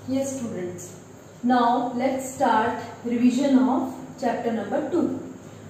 Yes, students. Now let's start revision of chapter number 2.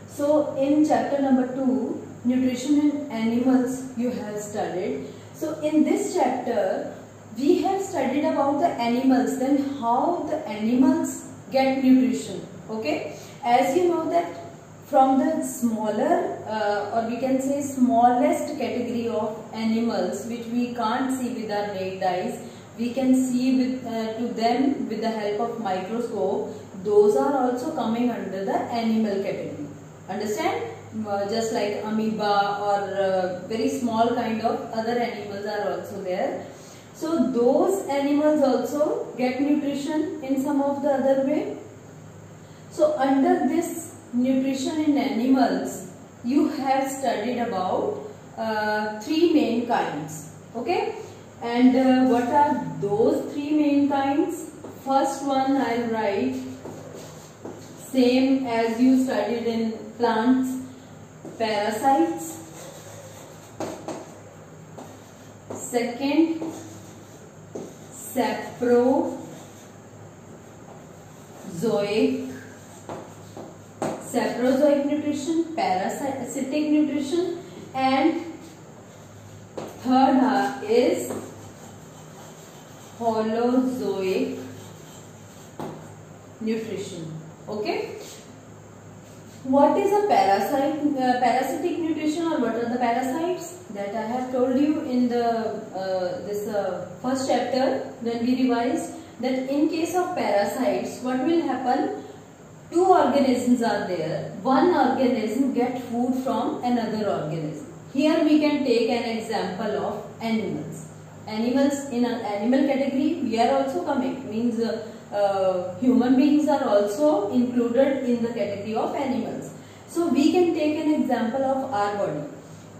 So in chapter number 2, nutrition in animals you have studied. So in this chapter we have studied about the animals, then how the animals get nutrition. Okay, as you know that from the smaller or we can say smallest category of animals which we can't see with our naked eyes, we can see with to them with the help of microscope. Those are also coming under the animal category. Understand? Just like amoeba or very small kind of other animals are also there. So those animals also get nutrition in some of the other way. So under this nutrition in animals, you have studied about three main kinds. Okay, and what are those three main kinds? First one I'll write same as you studied in plants, parasites. Second, saprozoic nutrition, parasitic nutrition, and third is holozoic nutrition. Okay, what is a parasitic nutrition, or what are the parasites? That I have told you in the this first chapter when we revised, that in case of parasites what will happen? Two organisms are there. One organism get food from another organism. Here we can take an example of animals. Animals in an animal category we are also coming, means human beings are also included in the category of animals. So we can take an example of our body.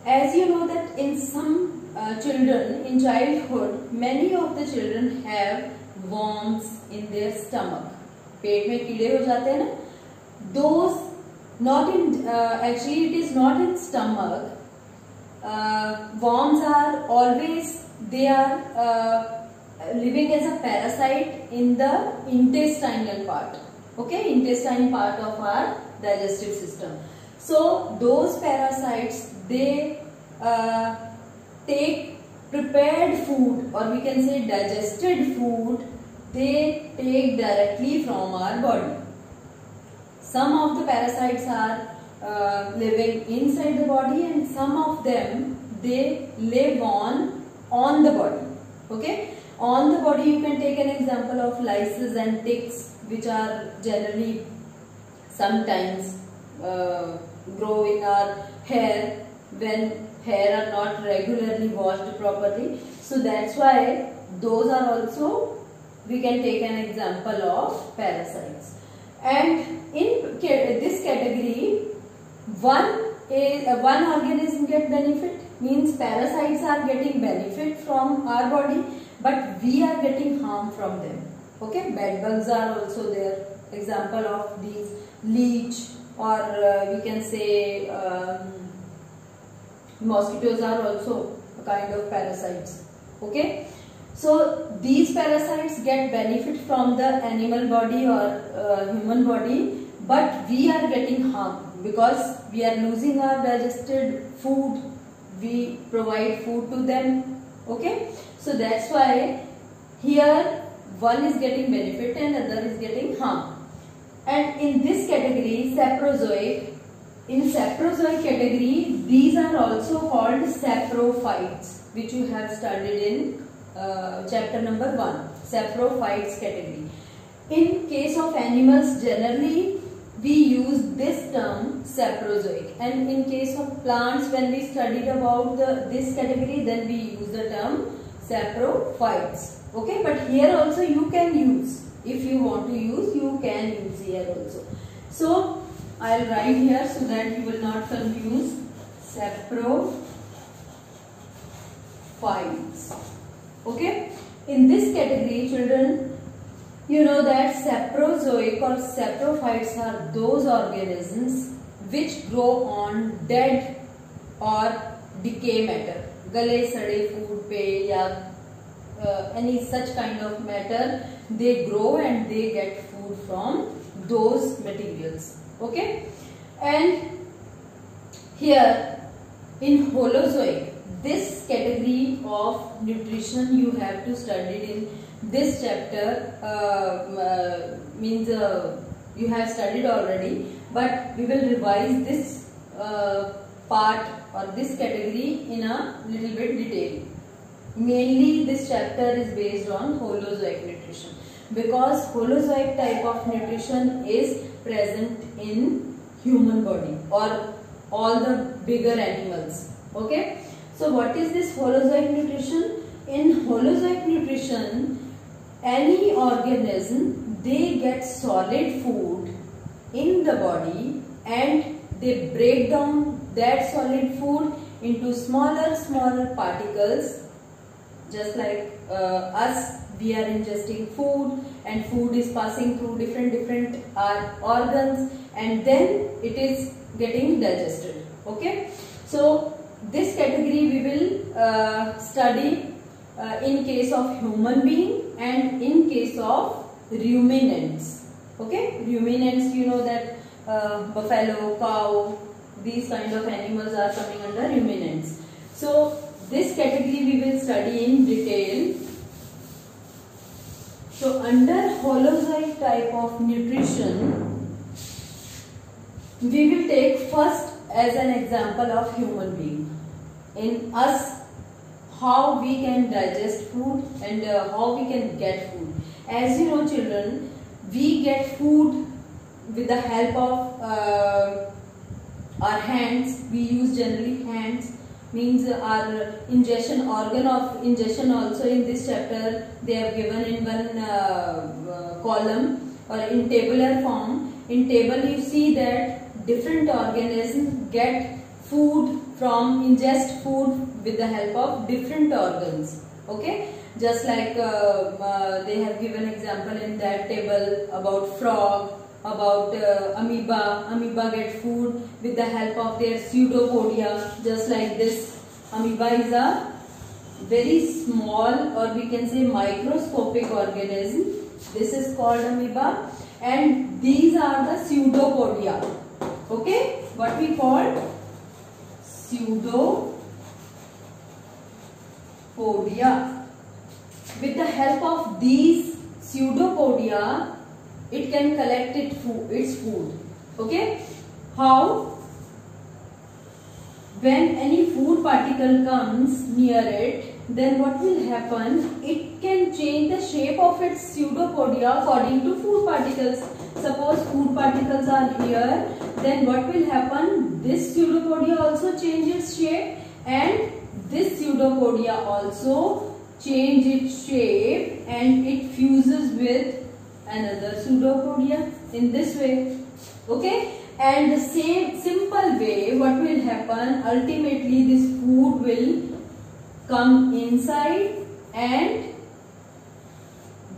As you know that in some children in childhood, many of the children have worms in their stomach. पेट में कीड़े हो जाते हैं ना. Those not in actually it is not in stomach. Worms are always they are living as a parasite in the intestinal part. Okay, intestine part of our digestive system. So those parasites, they take prepared food, or we can say digested food, they take directly from our body. Some of the parasites are living inside the body, and some of them they live on the body. Okay, on the body you can take an example of lices and ticks, which are generally sometimes grow in our hair when hair are not regularly washed properly. So that's why those are also we can take an example of parasites. And in this category, one organism get benefit, means parasites are getting benefit from our body, but we are getting harm from them. Okay, bed bugs are also there. Example of these leech, or we can say mosquitoes are also a kind of parasites. Okay, so these parasites get benefit from the animal body or human body, but we are getting harm because we are losing our digested food. We provide food to them. Okay, so that's why here one is getting benefit and other is getting harm. And in this category, saprozoic, in saprozoic category, these are also called saprophytes, which you have studied in chapter number 1, saprophytes category. In case of animals, generally we use this term saprozoic, and in case of plants, when we studied about this category, then we use the term saprophytes. Okay, but here also you can use, if you want to use, you can use here also. So I'll write here so that you will not confuse. Saprophytes. Okay, in this category, children, you know that saprozoic or saprophytes are those organisms which grow on dead or decay matter. गले सड़े food पे या any such kind of matter, they grow and they get food from those materials. Okay, and here in Holozoic, this category of nutrition you have to study in this chapter. Means you have studied already, but we will revise this part or this category in a little bit detail. Mainly this chapter is based on Holozoic nutrition, because Holozoic type of nutrition is present in human body or all the bigger animals. Okay, so what is this Holozoic nutrition? In Holozoic nutrition, any organism, they get solid food in the body and they break down that solid food into smaller particles. Just like us, we are ingesting food and food is passing through different organs and then it is getting digested. Okay, so this category we will study in case of human being and in case of ruminants. Okay, ruminants, you know that buffalo, cow, these kind of animals are coming under ruminants. So this category we will study in detail. So under Holozoic type of nutrition, we will take first as an example of human being. In us, how we can digest food and how we can get food. As you know, children, we get food with the help of our hands. We use generally hands. Means our ingestion, organ of ingestion also in this chapter they have given in one column or in tabular form. In table you see that different organisms get food from ingest food with the help of different organs. Okay, just like they have given example in that table about frog, about amoeba. Amoeba get food with the help of their pseudopodia. Just like this, amoeba is a very small or we can say microscopic organism. This is called amoeba and these are the pseudopodia. Okay, what we call pseudopodia. With the help of these pseudopodia, it can collect its food. Okay, how? When any food particle comes near it, then what will happen? It can change the shape of its pseudopodia according to food particles. Suppose food particles are here, then what will happen? This pseudopodia also change its shape and this pseudopodia also change its shape and it fuses with another pseudopodia in this way. Okay, and the same simple way what will happen, ultimately this food will come inside and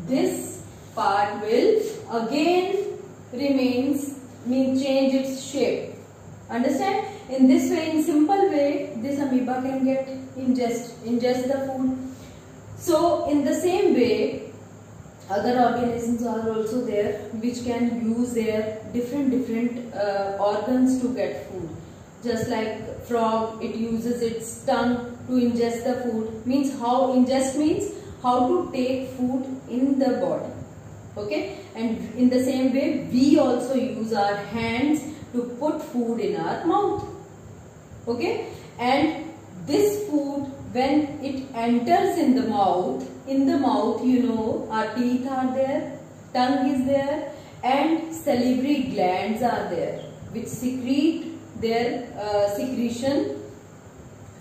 this part will again change its shape. Understand? In this way, in simple way, this amoeba can get ingest the food. So in the same way, other organisms are also there which can use their different organs to get food. Just like frog, it uses its tongue to ingest the food. Means how ingest means how to take food in the body. Okay, and in the same way we also use our hands to put food in our mouth. Okay, and this food when it enters in the mouth, you know, our teeth are there, tongue is there and salivary glands are there which secrete their secretion.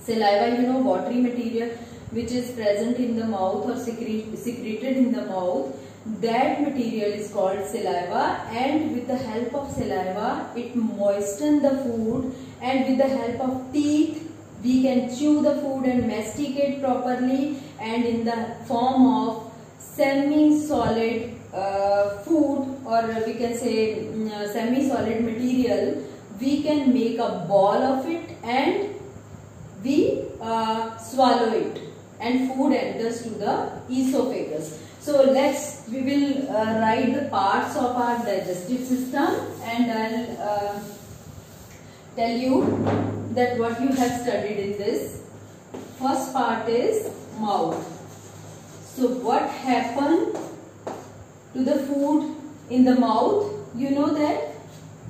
Saliva, you know, watery material which is present in the mouth or secreted in the mouth, that material is called saliva, and with the help of saliva it moistens the food, and with the help of teeth we can chew the food and masticate properly, and in the form of semi-solid food, or we can say semi-solid material, we can make a ball of it and we swallow it. and food enters to the esophagus. So we will write the parts of our digestive system, and I'll tell you that what you have studied in this. First part is mouth. So what happened to the food in the mouth? You know that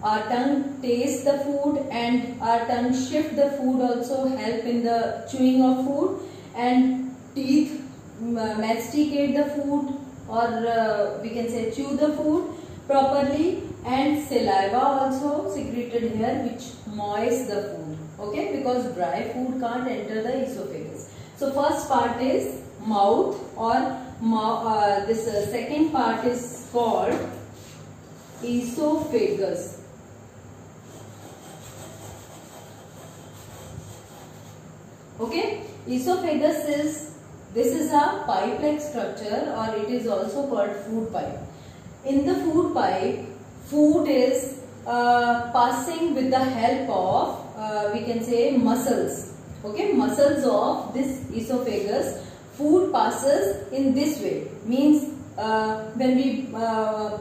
our tongue tastes the food and our tongue shift the food, also help in the chewing of food, and teeth masticate the food, or we can say chew the food properly, and saliva also secreted here which moist the food, okay, because dry food can't enter the esophagus. So first part is mouth, or this second part is called esophagus. Okay, esophagus is a pipe-like structure, or it is also called food pipe. In the food pipe, food is passing with the help of we can say muscles. Okay, muscles of this esophagus. Food passes in this way. Means when we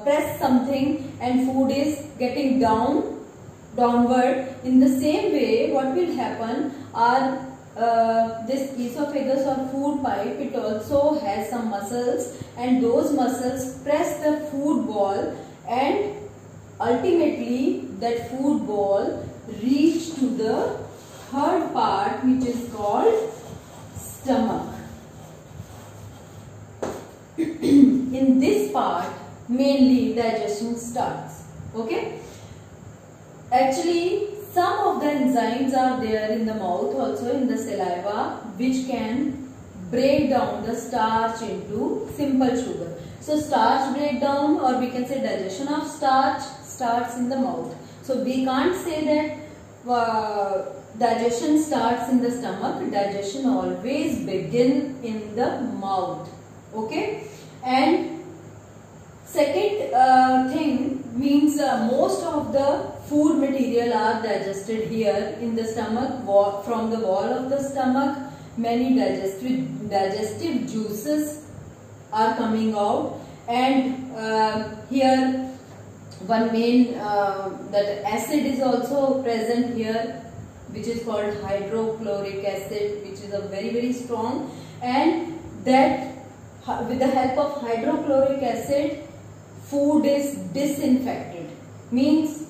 press something and food is getting downward. In the same way, what will happen are this esophagus or food pipe, it also has some muscles, and those muscles press the food ball, and ultimately that food ball reach to the third part, which is called stomach. In this part mainly digestion starts. Okay, actually some of the enzymes are there in the mouth, also in the saliva, which can break down the starch into simple sugar. So starch breakdown, or we can say digestion of starch, starts in the mouth. So we can't say that digestion starts in the stomach. Digestion always begins in the mouth. Okay, and second thing means most of the food material are digested here in the stomach. From the wall of the stomach, many digestive juices are coming out, and here one main that acid is also present here, which is called hydrochloric acid, which is a very strong, and that with the help of hydrochloric acid, food is disinfected. Means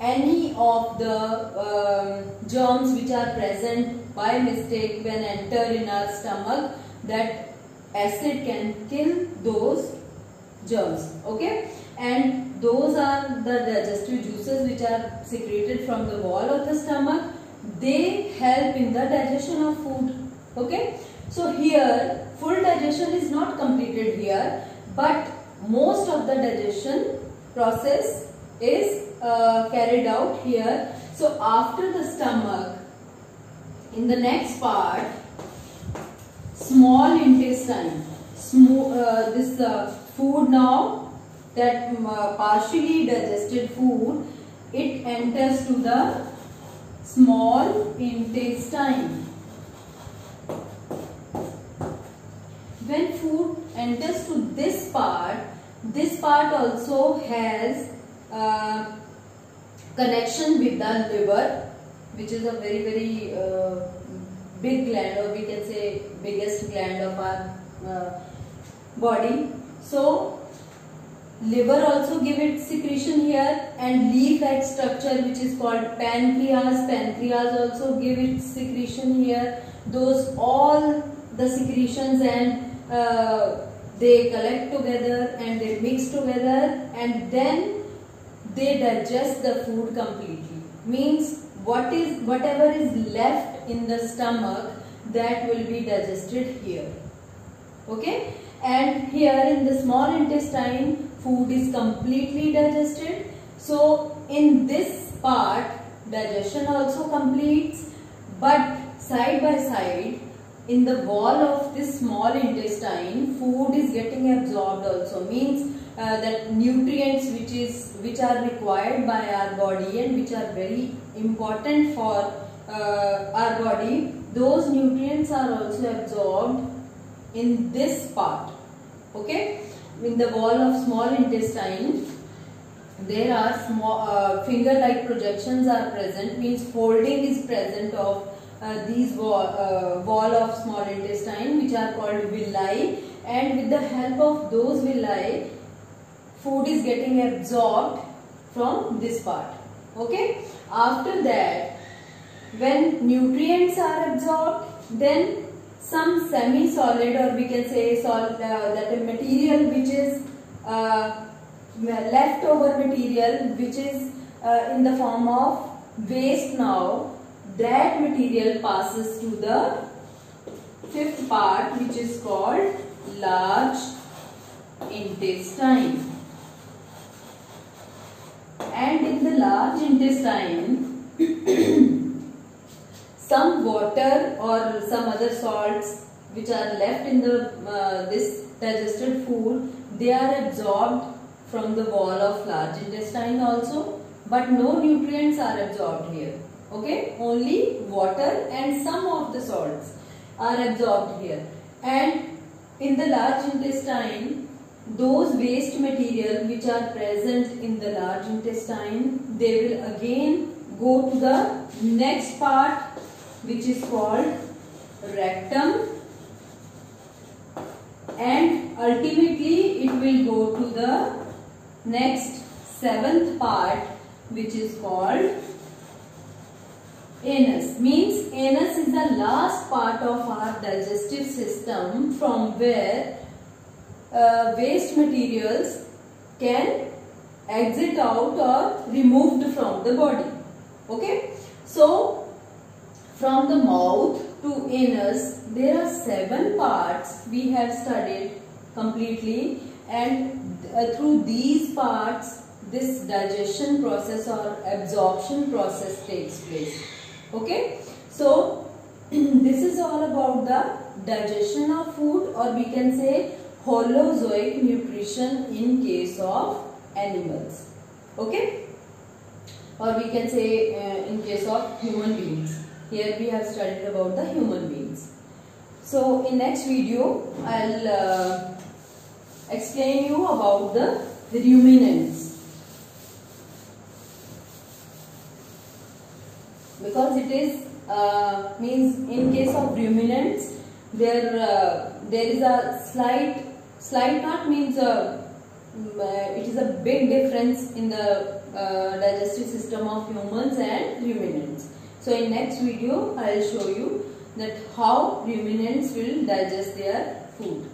any of the germs which are present by mistake when enter in our stomach, that acid can kill those germs. Okay, and those are the digestive juices which are secreted from the wall of the stomach. They help in the digestion of food. Okay, so here full digestion is not completed here, but most of the digestion process is carried out here. So after the stomach, in the next part, small intestine, this food now, that partially digested food, it enters to the small intestine. When food enters to this part also has connection with the liver, which is a very big gland, or we can say biggest gland of our body. So liver also give its secretion here, and leaf-like structure which is called pancreas also give its secretion here. Those all the secretions, and they collect together and they mix together, and then they digest the food completely. Means whatever is left in the stomach, that will be digested here. Okay, and here in the small intestine, food is completely digested. So in this part, digestion also completes, but side by side, in the wall of this small intestine, food is getting absorbed also. Means that nutrients which are required by our body and which are very important for our body, those nutrients are also absorbed in this part. Okay, in the wall of small intestine there are small finger-like projections are present, means folding is present of these wall of small intestine, which are called villi, and with the help of those villi food is getting absorbed from this part. Okay, after that when nutrients are absorbed, then some semi-solid, or we can say that a material which is leftover material which is in the form of waste, now that material passes to the fifth part, which is called large intestine. And in the large intestine some water or some other salts which are left in the this digested food, they are absorbed from the wall of large intestine also, but no nutrients are absorbed here. Okay, only water and some of the salts are absorbed here. And in the large intestine, those waste material which are present in the large intestine, they will again go to the next part, which is called rectum, and ultimately it will go to the next seventh part, which is called anus. Means anus is the last part of our digestive system from where waste materials can exit out or removed from the body. Okay, so from the mouth to anus there are 7 parts we have studied completely, and through these parts this digestion process or absorption process takes place. Okay, so this is all about the digestion of food, or we can say holozoic nutrition in case of animals. Okay, or we can say in case of human beings. Here we have studied about the human beings. So in next video I'll explain you about the ruminants, because it is means in case of ruminants there is a slight not means it is a big difference in the digestive system of humans and ruminants. So in next video I will show you that how ruminants will digest their food.